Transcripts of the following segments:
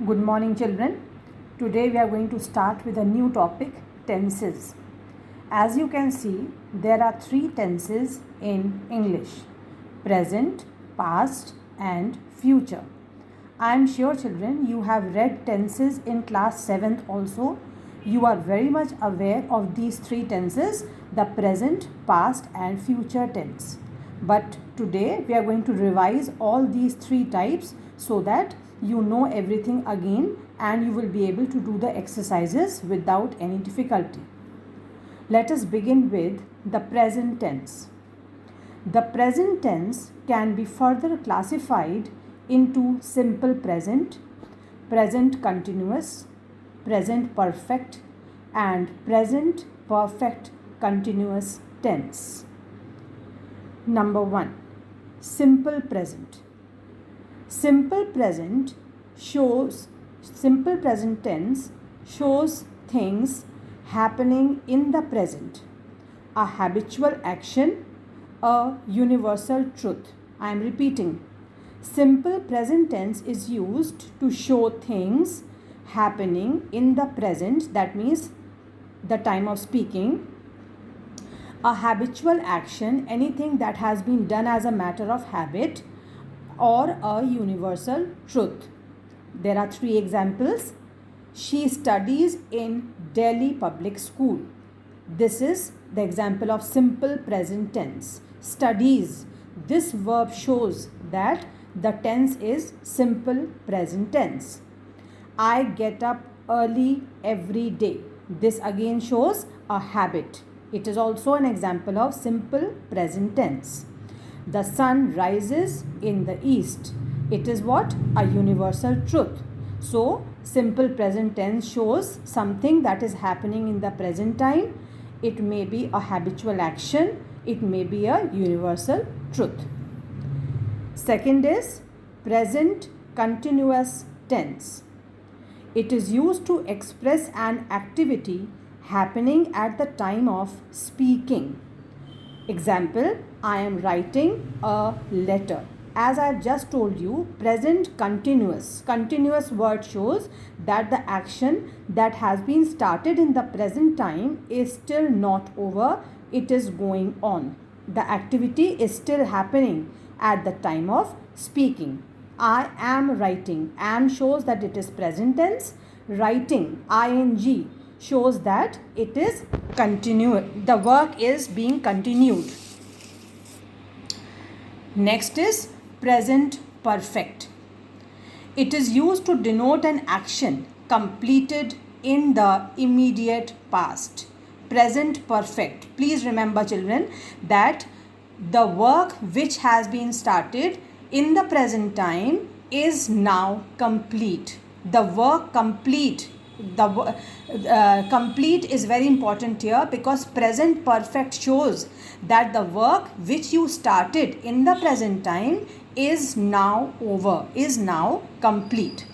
Good morning, children. Today we are going to start with a new topic, tenses. As you can see, there are three tenses in English: present, past, and future. I am sure, children, you have read tenses in class 7th also. You are very much aware of these three tenses: the present, past, and future tense. But today we are going to revise all these three types so that you know everything again and you will be able to do the exercises without any difficulty. Let us begin with the present tense. The present tense can be further classified into simple present, present continuous, present perfect, and present perfect continuous tense. Number 1. Simple present. Simple present tense shows things happening in the present, a habitual action, a universal truth. I am repeating. Simple present tense is used to show things happening in the present, that means the time of speaking, a habitual action, anything that has been done as a matter of habit, or a universal truth. There are three examples. She studies in Delhi Public School. This is the example of simple present tense. Studies. This verb shows that the tense is simple present tense. I get up early every day. This again shows a habit. It is also an example of simple present tense. The sun rises in the east. It is what? A universal truth. So, simple present tense shows something that is happening in the present time. It may be a habitual action. It may be a universal truth. Second is present continuous tense. It is used to express an activity happening at the time of speaking. Example, I am writing a letter. As I have just told you, present continuous. Continuous word shows that the action that has been started in the present time is still not over. It is going on. The activity is still happening at the time of speaking. I am writing. Am shows that it is present tense. Writing, ing, shows that it is continued. The work is being continued. Next is present perfect. It is used to denote an action completed in the immediate past. Present perfect. Please remember, children, that the work which has been started in the present time is now complete. The work complete. Complete is very important here because present perfect shows that the work which you started in the present time is now over, is now complete.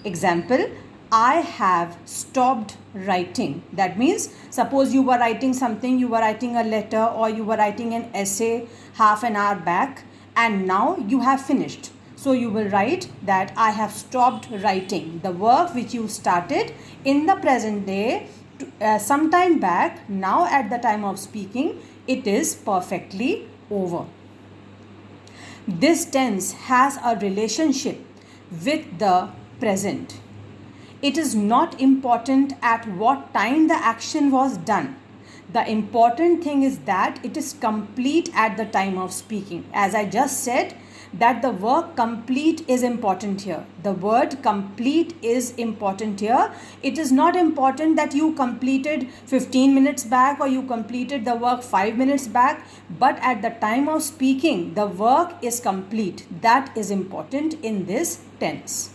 Example, I have stopped writing. That means, suppose you were writing something, you were writing a letter or you were writing an essay half an hour back and now you have finished. So you will write that I have stopped writing. The work which you started in the present day some time back, now at the time of speaking, it is perfectly over. This tense has a relationship with the present. It is not important at what time the action was done. The important thing is that it is complete at the time of speaking. As I just said, that the work complete is important here. The word complete is important here. It is not important that you completed 15 minutes back or you completed the work 5 minutes back, but at the time of speaking, the work is complete. That is important in this tense.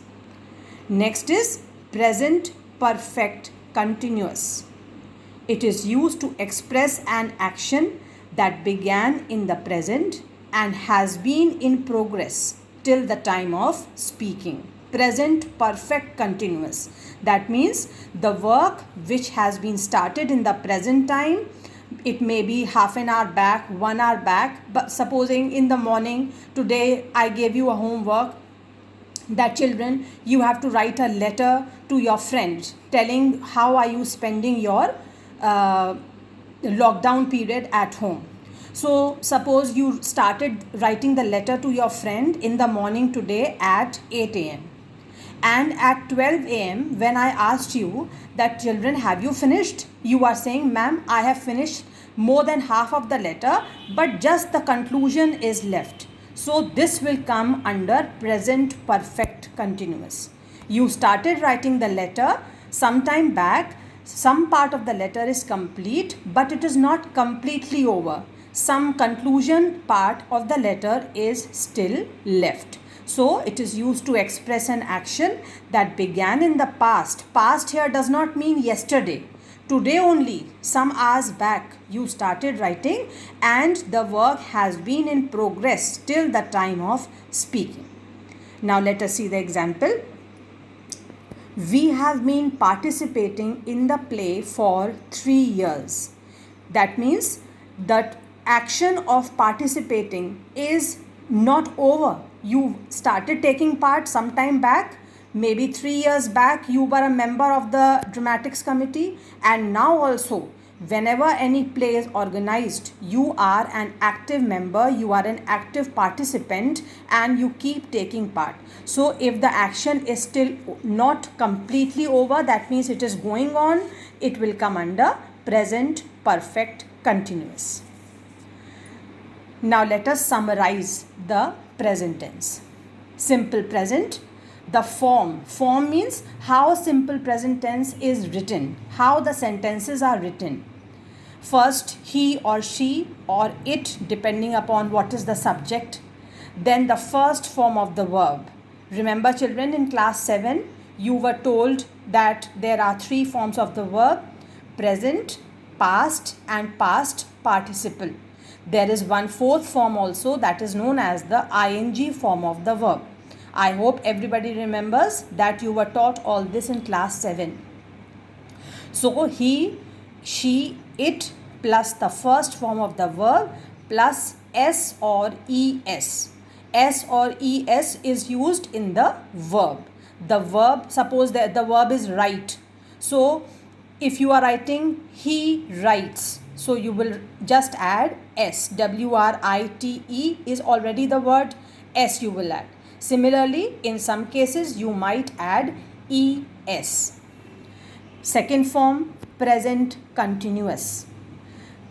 Next is present perfect continuous. It is used to express an action that began in the present and has been in progress till the time of speaking. Present perfect continuous. That means the work which has been started in the present time, it may be half an hour back, 1 hour back, but supposing in the morning, today I gave you a homework that children, you have to write a letter to your friend telling how are you spending your uh, lockdown period at home. So suppose you started writing the letter to your friend in the morning today at 8 a.m. And at 12 a.m., when I asked you that children, have you finished? You are saying, ma'am, I have finished more than half of the letter, but just the conclusion is left. So this will come under present perfect continuous. You started writing the letter some time back. Some part of the letter is complete, but it is not completely over. Some conclusion part of the letter is still left. So it is used to express an action that began in the past. Past here does not mean yesterday. Today only, some hours back, you started writing and the work has been in progress till the time of speaking. Now let us see the example. We have been participating in the play for 3 years. That means that action of participating is not over. You started taking part some time back, maybe 3 years back you were a member of the dramatics committee, and now also whenever any play is organized, you are an active member, you are an active participant, and you keep taking part. So if the action is still not completely over, that means it is going on, it will come under present perfect continuous. Now let us summarize the present tense. Simple present, the form. Form means how simple present tense is written, how the sentences are written. First, he or she or it, depending upon what is the subject. Then the first form of the verb. Remember children, in class 7, you were told that there are 3 forms of the verb: present, past and past participle. There is 1/4 form also, that is known as the ing form of the verb. I hope everybody remembers that you were taught all this in class 7. So he, she, it plus the first form of the verb plus s or es. S or es is used in the verb. The verb, suppose that the verb is write. So if you are writing he writes, so you will just add s. write is already the word, s you will add. Similarly, in some cases you might add es. Second form, present continuous.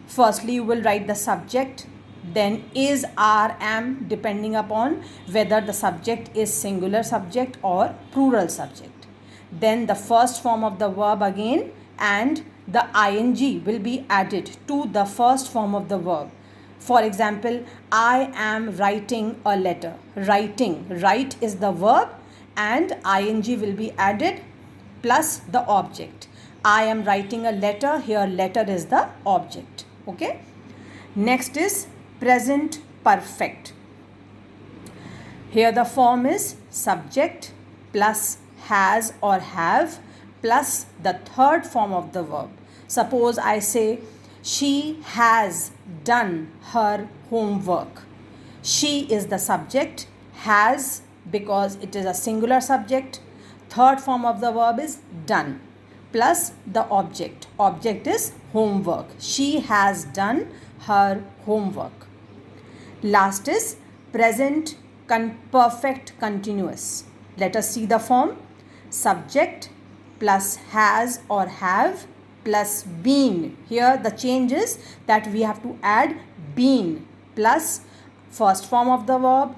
Firstly, you will write the subject, then is, are, am, depending upon whether the subject is singular subject or plural subject. Then the first form of the verb again, and the ing will be added to the first form of the verb. For example, I am writing a letter. Writing, write is the verb and ing will be added plus the object. I am writing a letter, here letter is the object. Okay. Next is present perfect. Here the form is subject plus has or have plus the third form of the verb. Suppose I say she has done her homework. She is the subject, has because it is a singular subject. Third form of the verb is done plus the object. Object is homework. She has done her homework. Last is present perfect continuous. Let us see the form. Subject plus has or have plus been. Here the change is that we have to add been plus first form of the verb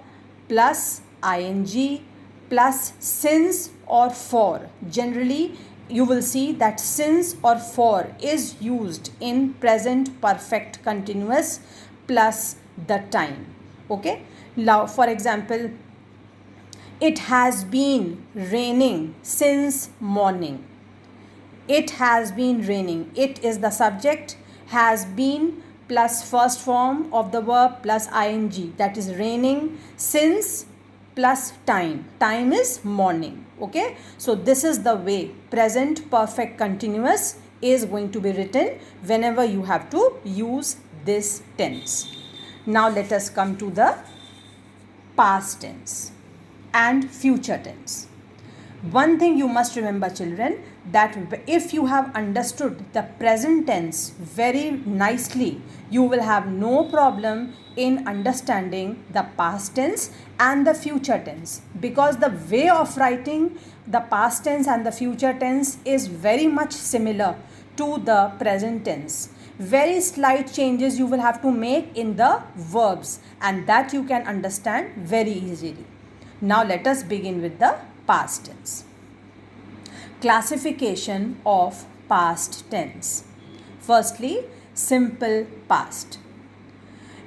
plus ing plus since or for. Generally you will see that since or for is used in present perfect continuous plus the time. Okay. Now for example, it has been raining since morning. It has been raining. It is the subject, has been plus first form of the verb plus ing, that is raining, since plus time. Time is morning. Okay. So this is the way present perfect continuous is going to be written whenever you have to use this tense. Now let us come to the past tense. and future tense. One thing you must remember, children, that if you have understood the present tense very nicely, you will have no problem in understanding the past tense and the future tense, because the way of writing the past tense and the future tense is very much similar to the present tense. Very slight changes you will have to make in the verbs, and that you can understand very easily. Now let us begin with the past tense. Classification of past tense. Firstly, simple past.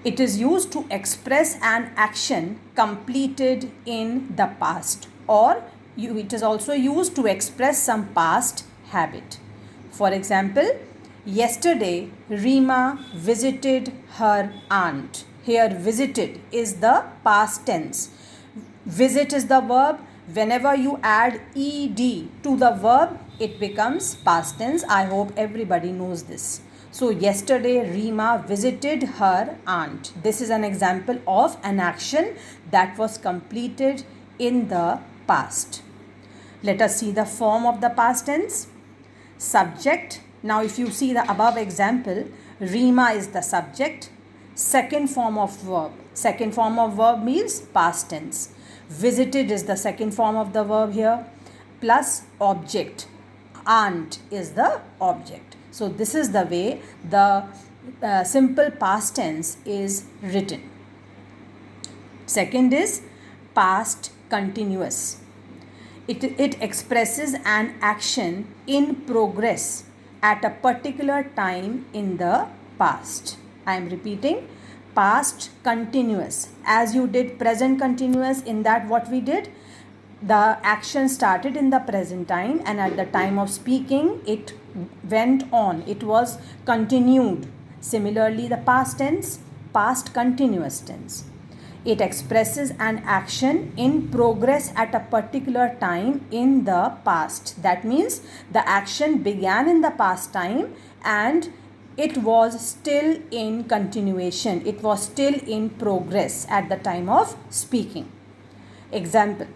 It is used to express an action completed in the past, or it is also used to express some past habit. For example, yesterday Rima visited her aunt. Here visited is the past tense. Visit is the verb. Whenever you add ed to the verb, it becomes past tense. I hope everybody knows this. So yesterday Rima visited her aunt. This is an example of an action that was completed in the past. Let us see the form of the past tense. Subject. Now if you see the above example, Rima is the subject. Second form of verb. Second form of verb means past tense. Visited is the second form of the verb here, plus object. Aunt is the object. So this is the way the simple past tense is written. Second is past continuous. It expresses an action in progress at a particular time in the past. I am repeating, past continuous. As you did present continuous, in that what we did, the action started in the present time, and at the time of speaking it went on, it was continued. Similarly, the past tense, past continuous tense. It expresses an action in progress at a particular time in the past. That means the action began in the past time and it was still in continuation. It was still in progress at the time of speaking. Example: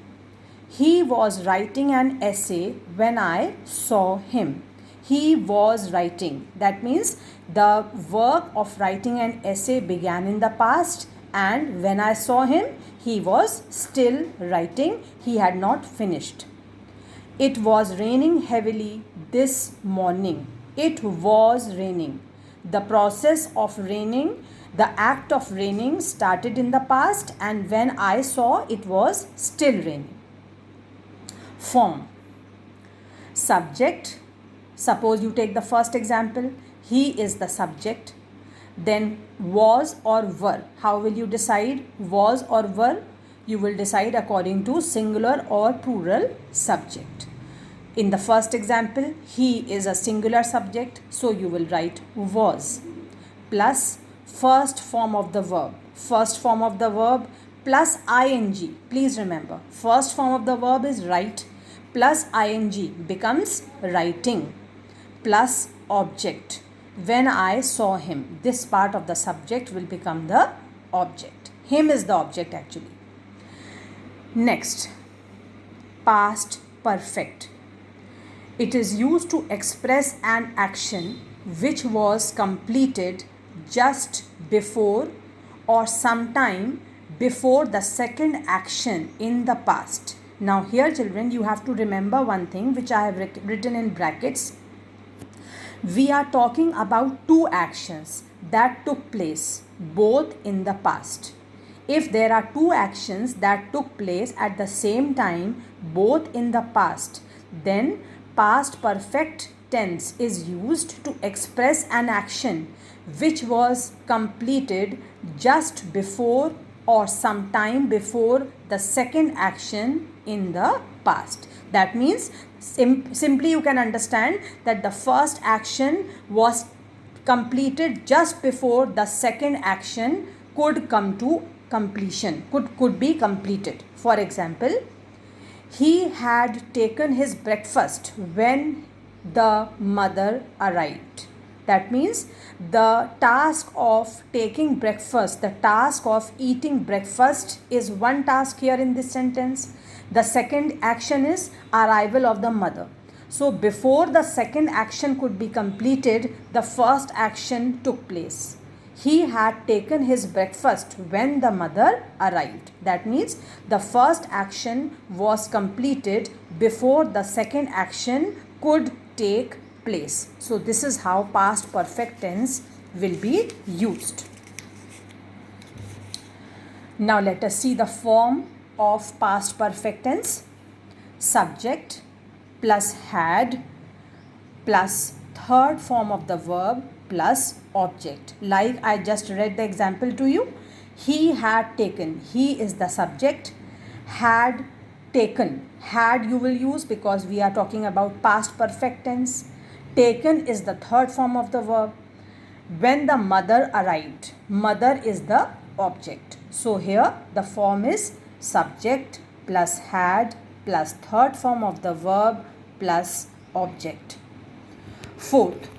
he was writing an essay when I saw him. He was writing. That means the work of writing an essay began in the past, and when I saw him, he was still writing. He had not finished. It was raining heavily this morning. It was raining. The process of raining, the act of raining started in the past, and when I saw, it was still raining. Form. Subject. Suppose you take the first example. He is the subject. Then was or were. How will you decide was or were? You will decide according to singular or plural subject. In the first example, he is a singular subject, so you will write was, plus first form of the verb. First form of the verb plus ing. Please remember, first form of the verb is write, plus ing becomes writing, plus object. When I saw him, this part of the subject will become the object. Him is the object actually. Next, past perfect. It is used to express an action which was completed just before or sometime before the second action in the past. Now here, children, you have to remember one thing which I have written in brackets. We are talking about two actions that took place both in the past. If there are two actions that took place at the same time both in the past, then past perfect tense is used to express an action which was completed just before or sometime before the second action in the past. That means simply you can understand that the first action was completed just before the second action could come to completion, could be completed. For example, he had taken his breakfast when the mother arrived. That means the task of taking breakfast, the task of eating breakfast is one task here in this sentence. The second action is arrival of the mother. So before the second action could be completed, the first action took place. He had taken his breakfast when the mother arrived. That means the first action was completed before the second action could take place. So this is how past perfect tense will be used. Now let us see the form of past perfect tense. Subject plus had plus third form of the verb plus object. Like I just read the example to you. He had taken. He is the subject. Had taken. Had you will use because we are talking about past perfect tense. Taken is the third form of the verb. When the mother arrived, mother is the object. So here the form is subject plus had plus third form of the verb plus object. Fourth,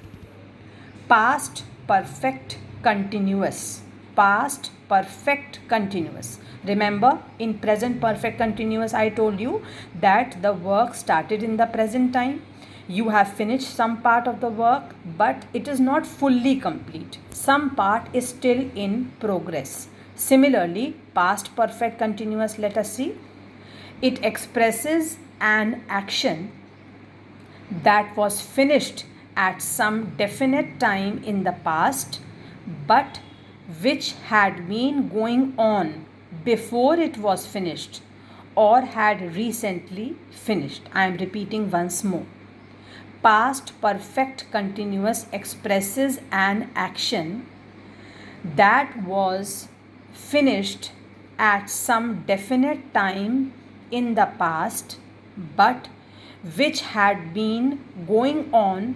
past perfect continuous. Past perfect continuous. Remember, in present perfect continuous, I told you that the work started in the present time. You have finished some part of the work, but it is not fully complete. Some part is still in progress. Similarly, past perfect continuous, let us see. It expresses an action that was finished at some definite time in the past, but which had been going on before it was finished or had recently finished. I am repeating once more. Past perfect continuous expresses an action that was finished at some definite time in the past, but which had been going on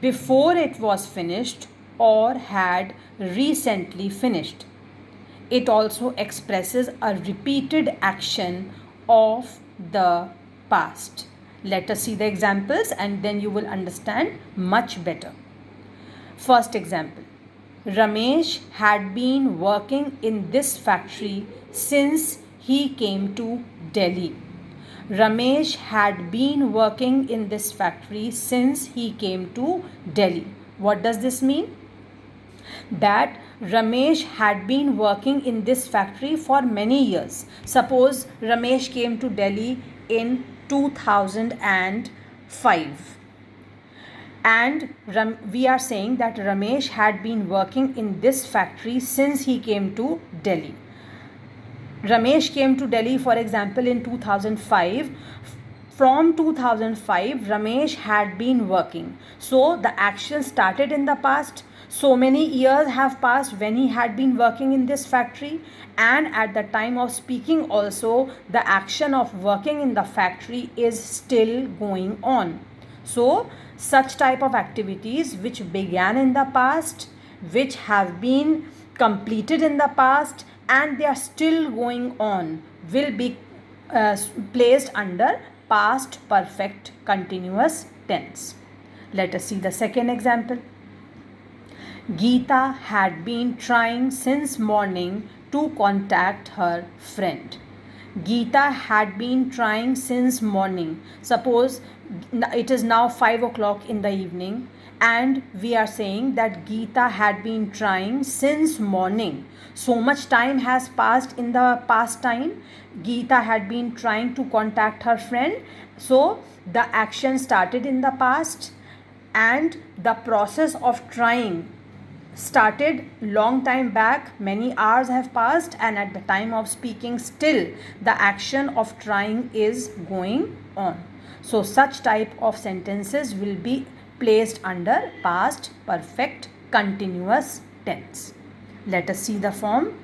before it was finished or had recently finished. It also expresses a repeated action of the past. Let us see the examples and then you will understand much better. First example. Ramesh had been working in this factory since he came to Delhi. Ramesh had been working in this factory since he came to Delhi. What does this mean? That Ramesh had been working in this factory for many years. Suppose Ramesh came to Delhi in 2005. And we are saying that Ramesh had been working in this factory since he came to Delhi. Ramesh came to Delhi, for example, in 2005. From 2005, Ramesh had been working. So the action started in the past. So many years have passed when he had been working in this factory, and at the time of speaking also, the action of working in the factory is still going on. So such type of activities which began in the past, which have been completed in the past, and they are still going on will be placed under past perfect continuous tense. Let us see the second example. Geeta had been trying since morning to contact her friend. Geeta had been trying since morning. Suppose it is now 5 o'clock in the evening and we are saying that Geeta had been trying since morning. So much time has passed in the past time. Geeta had been trying to contact her friend. So the action started in the past and the process of trying started long time back. Many hours have passed and at the time of speaking still the action of trying is going on. So such type of sentences will be placed under past perfect continuous tense. Let us see the form.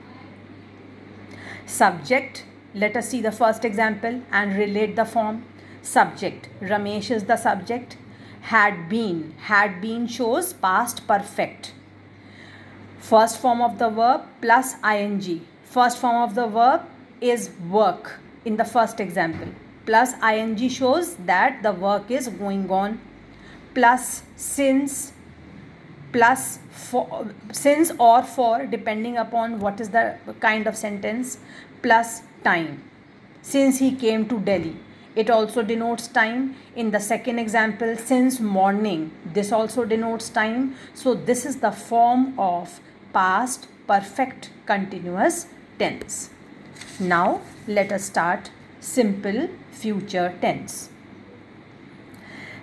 Subject. Let us see the first example and relate the form. Subject. Ramesh is the subject. Had been. Had been shows past perfect. First form of the verb plus ing. First form of the verb is work in the first example. Plus ing shows that the work is going on. Plus since plus for, since or for, depending upon what is the kind of sentence, plus time. Since he came to Delhi, it also denotes time. In the second example, since morning, this also denotes time. So this is the form of past perfect continuous tense. Now let us start simple future tense.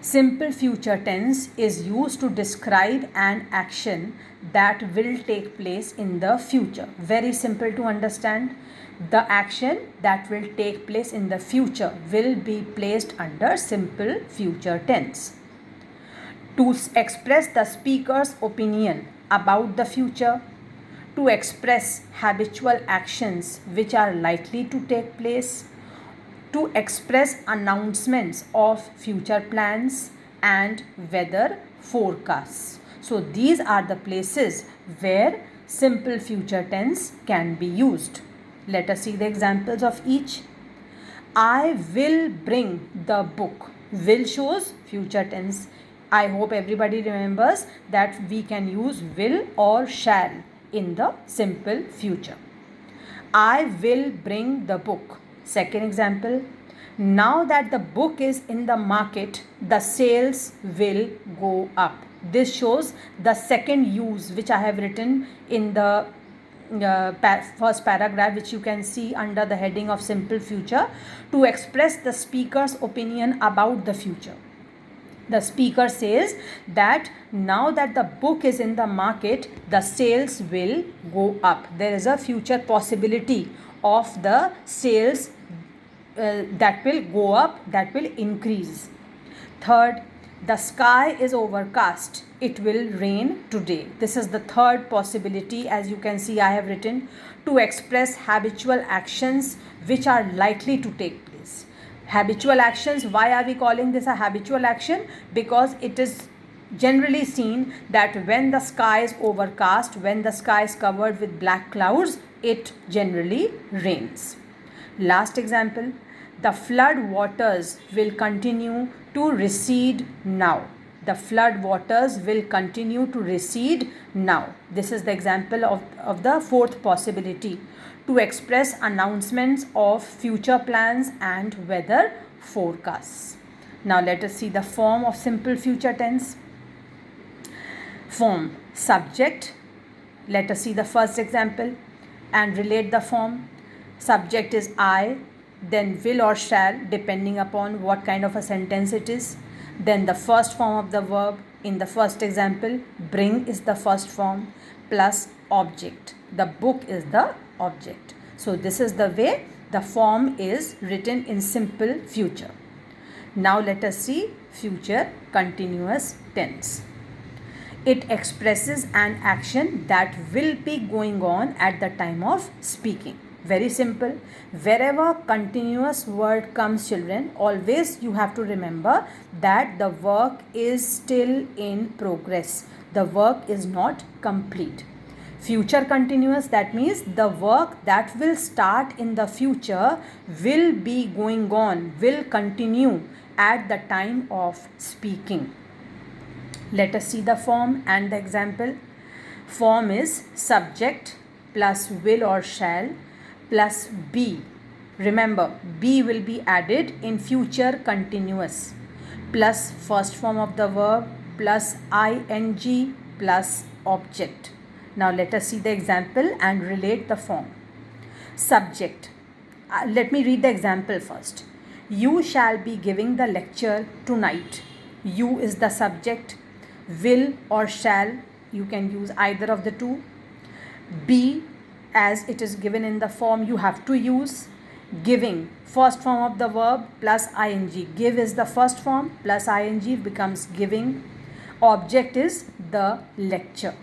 Simple future tense is used to describe an action that will take place in the future. Very simple to understand. The action that will take place in the future will be placed under simple future tense. To express the speaker's opinion about the future, to express habitual actions which are likely to take place, to express announcements of future plans and weather forecasts. So these are the places where simple future tense can be used. Let us see the examples of each. I will bring the book. Will shows future tense. I hope everybody remembers that we can use will or shall in the simple future. I will bring the book. Second example, now that the book is in the market, the sales will go up. This shows the second use which I have written in the first paragraph, which you can see under the heading of simple future, to express the speaker's opinion about the future. The speaker says that now that the book is in the market, the sales will go up. There is a future possibility of the sales that will go up, that will increase. Third, the sky is overcast. It will rain today. This is the third possibility. As you can see, I have written to express habitual actions which are likely to take place. Habitual actions, why are we calling this a habitual action? Because it is generally seen that when the sky is overcast, when the sky is covered with black clouds, it generally rains. Last example, the flood waters will continue to recede now. The flood waters will continue to recede now. This is the example of the fourth possibility, to express announcements of future plans and weather forecasts. Now let us see the form of simple future tense. Form, subject. Let us see the first example and relate the form. Subject is I, then will or shall, depending upon what kind of a sentence it is. Then the first form of the verb. In the first example, bring is the first form, plus object. The book is the object. So this is the way the form is written in simple future. Now let us see future continuous tense. It expresses an action that will be going on at the time of speaking. Very simple. Wherever continuous word comes, children, always you have to remember that the work is still in progress. The work is not complete. Future continuous, that means the work that will start in the future will be going on, will continue at the time of speaking. Let us see the form and the example. Form is subject plus will or shall plus be. Remember, be will be added in future continuous, plus first form of the verb plus ing plus object. Now let us see the example and relate the form. Subject. Let me read the example first. You shall be giving the lecture tonight. You is the subject. Will or shall, you can use either of the two. Be, as it is given in the form, you have to use. Giving, first form of the verb plus ing. Give is the first form plus ing becomes giving. Object is the lecture.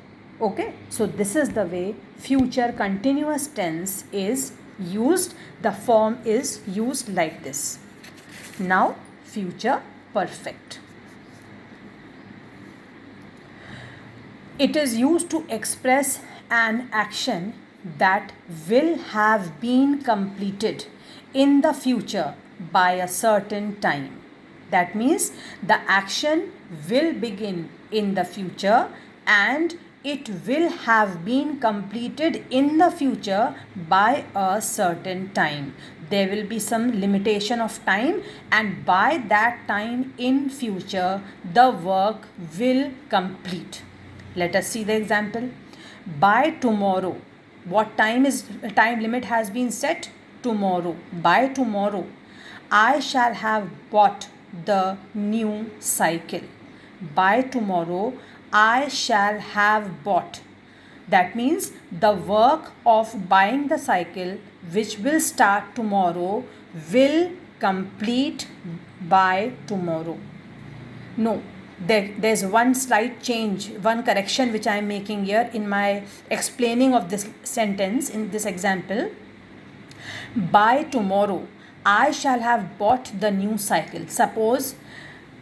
Okay, so this is the way future continuous tense is used. The form is used like this. Now future perfect. It is used to express an action that will have been completed in the future by a certain time. That means the action will begin in the future and it will have been completed in the future by a certain time. There will be some limitation of time, and by that time in future the work will complete. Let us see the example. By tomorrow, what time limit has been set? Tomorrow. By tomorrow I shall have bought the new cycle. By tomorrow I shall have bought. That means the work of buying the cycle, which will start tomorrow, will complete by tomorrow. No, there's one slight change, one correction which I am making here in my explaining of this sentence in this example. By tomorrow I shall have bought the new cycle. Suppose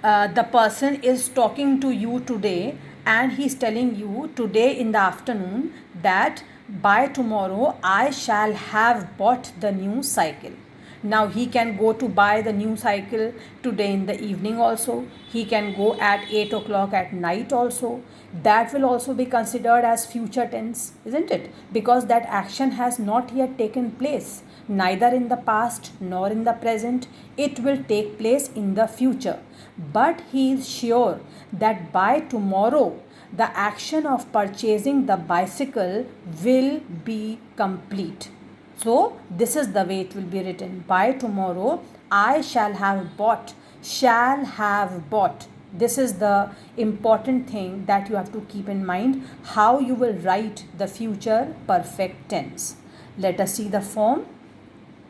the person is talking to you today and he is telling you today in the afternoon that by tomorrow I shall have bought the new cycle. Now he can go to buy the new cycle today in the evening also. He can go at 8 o'clock at night also. That will also be considered as future tense, isn't it? Because that action has not yet taken place, neither in the past nor in the present. It will take place in the future. But he is sure that by tomorrow the action of purchasing the bicycle will be complete. So this is the way it will be written. By tomorrow I shall have bought. Shall have bought. This is the important thing that you have to keep in mind, how you will write the future perfect tense. Let us see the form.